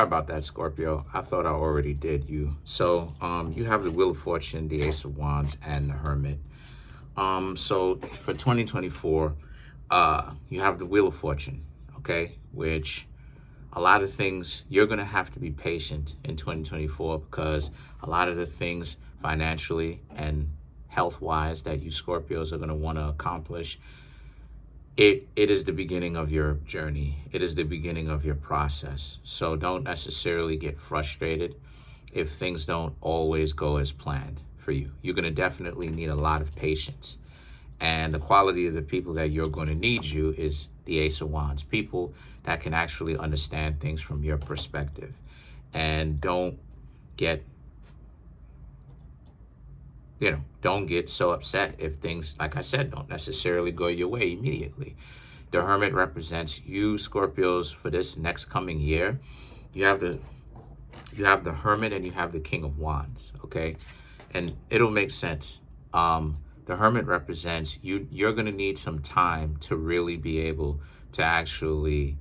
Sorry about that, Scorpio. I thought I already did you. So you have the Wheel of Fortune, the Ace of Wands, and the Hermit. So for 2024, you have the Wheel of Fortune, okay? Which a lot of things, you're going to have to be patient in 2024 because a lot of the things financially and health-wise that you Scorpios are going to want to accomplish, it is the beginning of your journey. It is the beginning of your process. So don't necessarily get frustrated if things don't always go as planned for you. You're going to definitely need a lot of patience. And the quality of the people that you're going to need you is the Ace of Wands, people that can actually understand things from your perspective. And don't get, don't get so upset if things, like I said, don't necessarily go your way immediately. The Hermit represents you, Scorpios, for this next coming year. You have the Hermit and you have the King of Wands, okay? And it'll make sense. The Hermit represents you're going to need some time to really be able to actually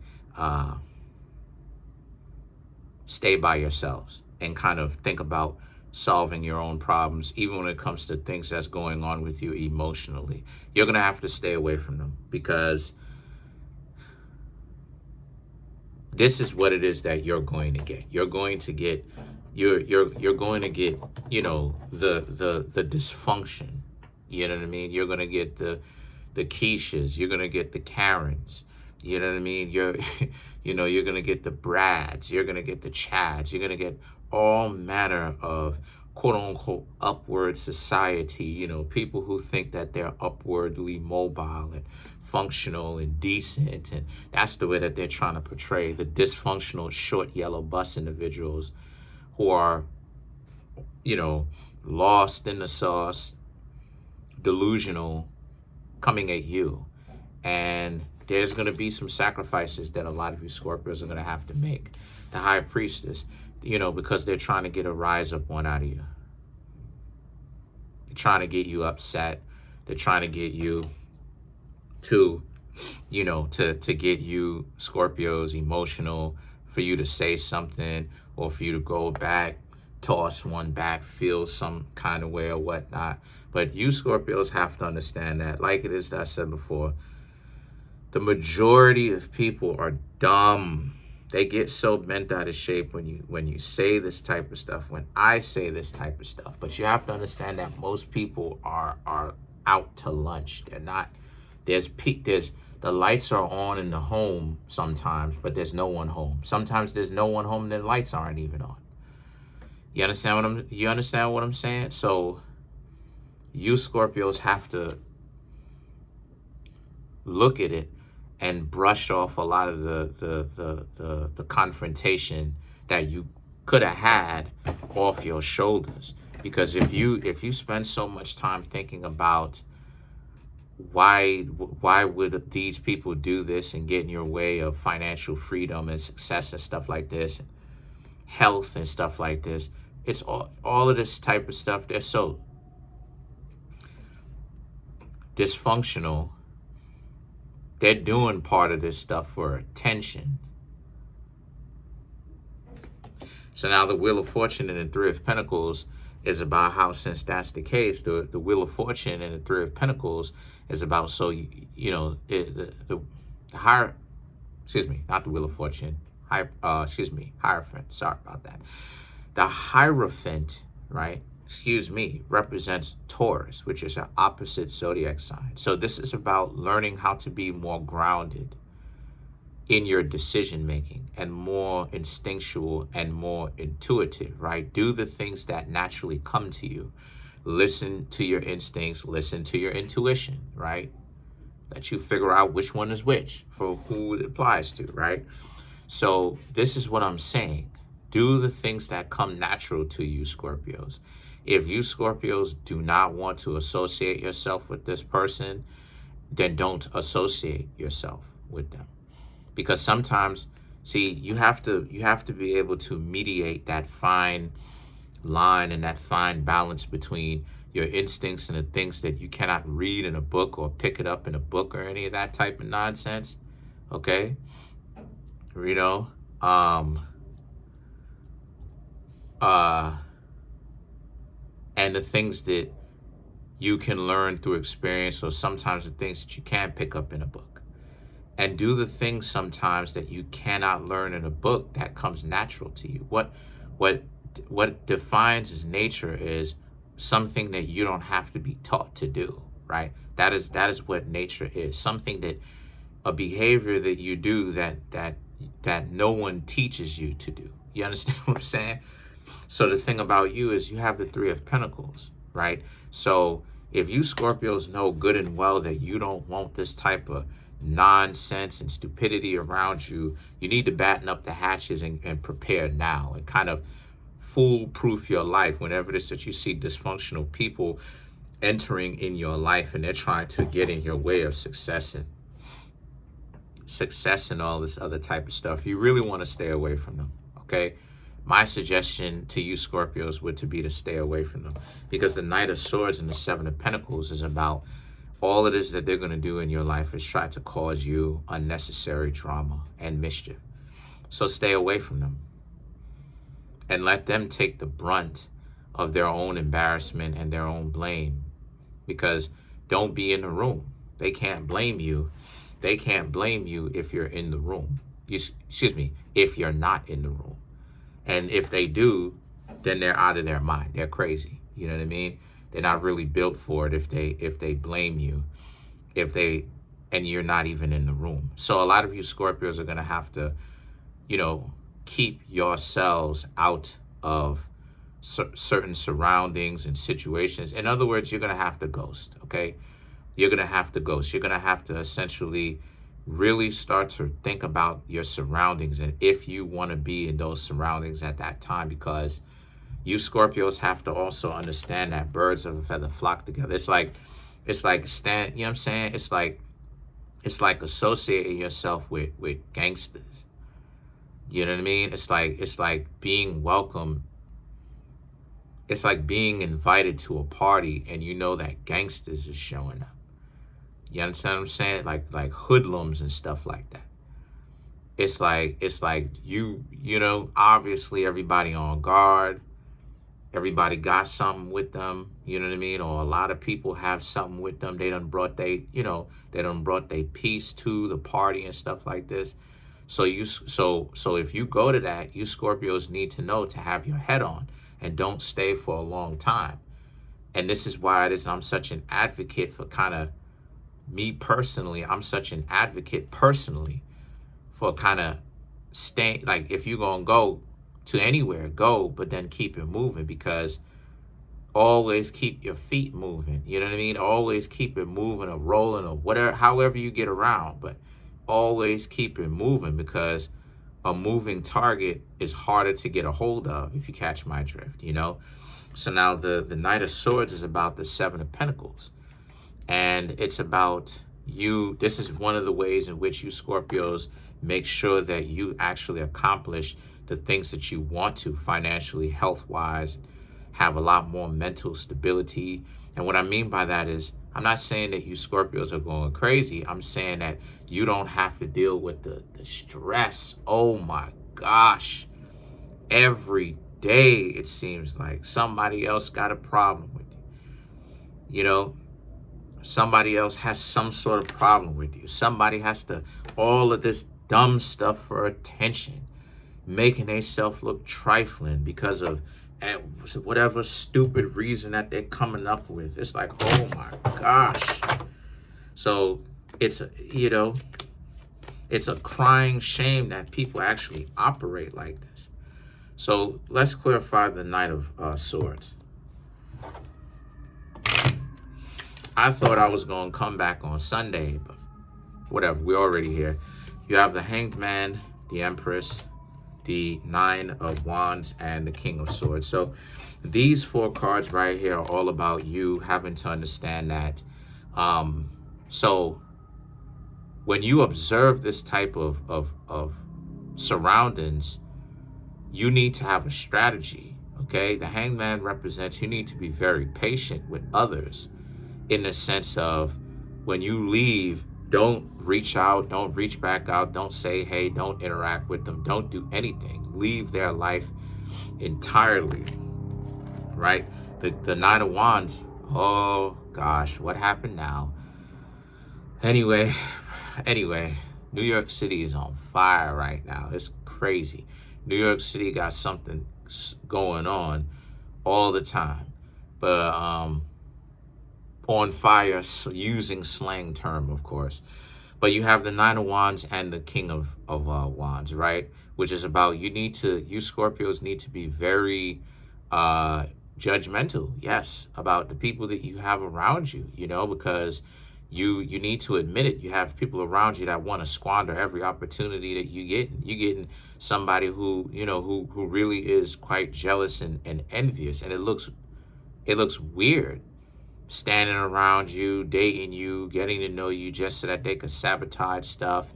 stay by yourselves and kind of think about solving your own problems, even when it comes to things that's going on with you emotionally. You're going to have to stay away from them because this is what it is that you're going to get. You're going to get you're going to get, the dysfunction. You know what I mean? You're going to get the Keishas, you're going to get the Karens. You know what I mean? You're you're going to get the Brads, you're going to get the Chads, you're going to get all manner of quote unquote upward society, people who think that they're upwardly mobile and functional and decent, and that's the way that they're trying to portray the dysfunctional short yellow bus individuals who are, lost in the sauce, delusional, coming at you. And there's going to be some sacrifices that a lot of you Scorpios are going to have to make. The High Priestess, because they're trying to get a rise up one out of you. They're trying to get you upset. They're trying to get you to, to get you Scorpios emotional, for you to say something or for you to go back, toss one back, feel some kind of way or whatnot. But you Scorpios have to understand that, like it is that I said before, the majority of people are dumb. They get so bent out of shape when you say this type of stuff, when I say this type of stuff. But you have to understand that most people are out to lunch. They're not, there's the lights are on in the home sometimes, but there's no one home. Sometimes there's no one home and the lights aren't even on. You understand what I'm saying? So you Scorpios have to look at it and brush off a lot of the confrontation that you could have had off your shoulders. Because if you spend so much time thinking about why would these people do this and get in your way of financial freedom and success and stuff like this, and health and stuff like this, it's all of this type of stuff. They're so dysfunctional. They're doing part of this stuff for attention. So now the Wheel of Fortune and the Three of Pentacles is about how, since that's the case, the Wheel of Fortune and the Three of Pentacles is about, so, the higher, not the Wheel of Fortune, Hierophant, sorry about that. The Hierophant, right, represents Taurus, which is an opposite zodiac sign. So this is about learning how to be more grounded in your decision making and more instinctual and more intuitive, right? Do the things that naturally come to you. Listen to your instincts, listen to your intuition, right? Let you figure out which one is which for who it applies to, right? So this is what I'm saying. Do the things that come natural to you, Scorpios. If you Scorpios do not want to associate yourself with this person, then don't associate yourself with them. Because sometimes, you have to be able to mediate that fine line and that fine balance between your instincts and the things that you cannot read in a book or pick it up in a book or any of that type of nonsense. Okay? uh, and the things that you can learn through experience, or sometimes the things that you can pick up in a book. And do the things sometimes that you cannot learn in a book that comes natural to you. What defines as nature is something that you don't have to be taught to do, right? That is what nature is. Something that, a behavior that you do that no one teaches you to do. You understand what I'm saying? So the thing about you is you have the Three of Pentacles, right? So if you Scorpios know good and well that you don't want this type of nonsense and stupidity around you, you need to batten up the hatches and prepare now, and kind of foolproof your life whenever it is that you see dysfunctional people entering in your life and they're trying to get in your way of success and all this other type of stuff. You really want to stay away from them, okay? My suggestion to you Scorpios would to be to stay away from them, because the Knight of Swords and the Seven of Pentacles is about all it is that they're going to do in your life is try to cause you unnecessary drama and mischief. So stay away from them and let them take the brunt of their own embarrassment and their own blame, because don't be in the room. They can't blame you. They can't blame you if you're in the room. Excuse me, if you're not in the room. And if they do, then they're out of their mind. They're crazy. You know what I mean? They're not really built for it if they blame you, and you're not even in the room. So a lot of you Scorpios are going to have to, keep yourselves out of certain surroundings and situations. In other words, you're going to have to ghost, okay? You're going to have to ghost. You're going to have to essentially really start to think about your surroundings and if you want to be in those surroundings at that time, because you Scorpios have to also understand that birds of a feather flock together. It's like you know what I'm saying? It's like associating yourself with gangsters. You know what I mean? It's like being welcome. It's like being invited to a party and you know that gangsters is showing up. You understand what I'm saying? Like hoodlums and stuff like that. It's like obviously everybody on guard. Everybody got something with them, you know what I mean? Or a lot of people have something with them. They done brought they peace to the party and stuff like this. So if you go to that, you Scorpios need to know to have your head on and don't stay for a long time. And this is why I'm such an advocate for me personally. I'm such an advocate personally for staying, like if you're going to go to anywhere, go, but then keep it moving, because always keep your feet moving. You know what I mean? Always keep it moving or rolling or whatever, however you get around, but always keep it moving, because a moving target is harder to get a hold of, if you catch my drift, So now the Knight of Swords is about the Seven of Pentacles, and it's about you. This is one of the ways in which you Scorpios make sure that you actually accomplish the things that you want to financially, health-wise, have a lot more mental stability. And what I mean by that is, I'm not saying that you Scorpios are going crazy. I'm saying that you don't have to deal with the stress. Oh my gosh. Every day it seems like somebody else got a problem with you. Somebody else has some sort of problem with you. Somebody has to, all of this dumb stuff for attention, making themselves look trifling because of whatever stupid reason that they're coming up with. It's like, oh my gosh. So it's a crying shame that people actually operate like this. So let's clarify the Knight of Swords. I thought I was going to come back on Sunday, but whatever, we're already here. You have the Hanged Man, the Empress, the Nine of Wands, and the King of Swords. So these four cards right here are all about you having to understand that. So when you observe this type of surroundings, you need to have a strategy, okay? The Hanged Man represents you need to be very patient with others, in the sense of when you leave, don't reach out, don't reach back out, don't say hey, don't interact with them, don't do anything. Leave their life entirely, right? The Nine of Wands, oh gosh, what happened now? Anyway, New York City is on fire right now. It's crazy. New York City got something going on all the time. But on fire, using slang term, of course. But you have the Nine of Wands and the King of Wands, right? Which is about you Scorpios need to be very judgmental, yes, about the people that you have around you, because you need to admit it. You have people around you that want to squander every opportunity that you get. You getting somebody who, who really is quite jealous and envious, and it looks weird, standing around you, dating you, getting to know you just so that they can sabotage stuff,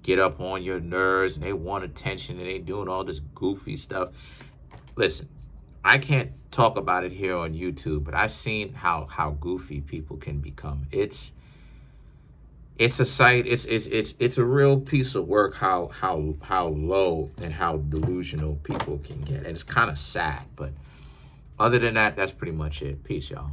get up on your nerves, and they want attention, and they doing all this goofy stuff. Listen, I can't talk about it here on YouTube, but I've seen how goofy people can become. It's a sight. It's a real piece of work how low and how delusional people can get, and it's kind of sad. But other than that, that's pretty much it. Peace, y'all.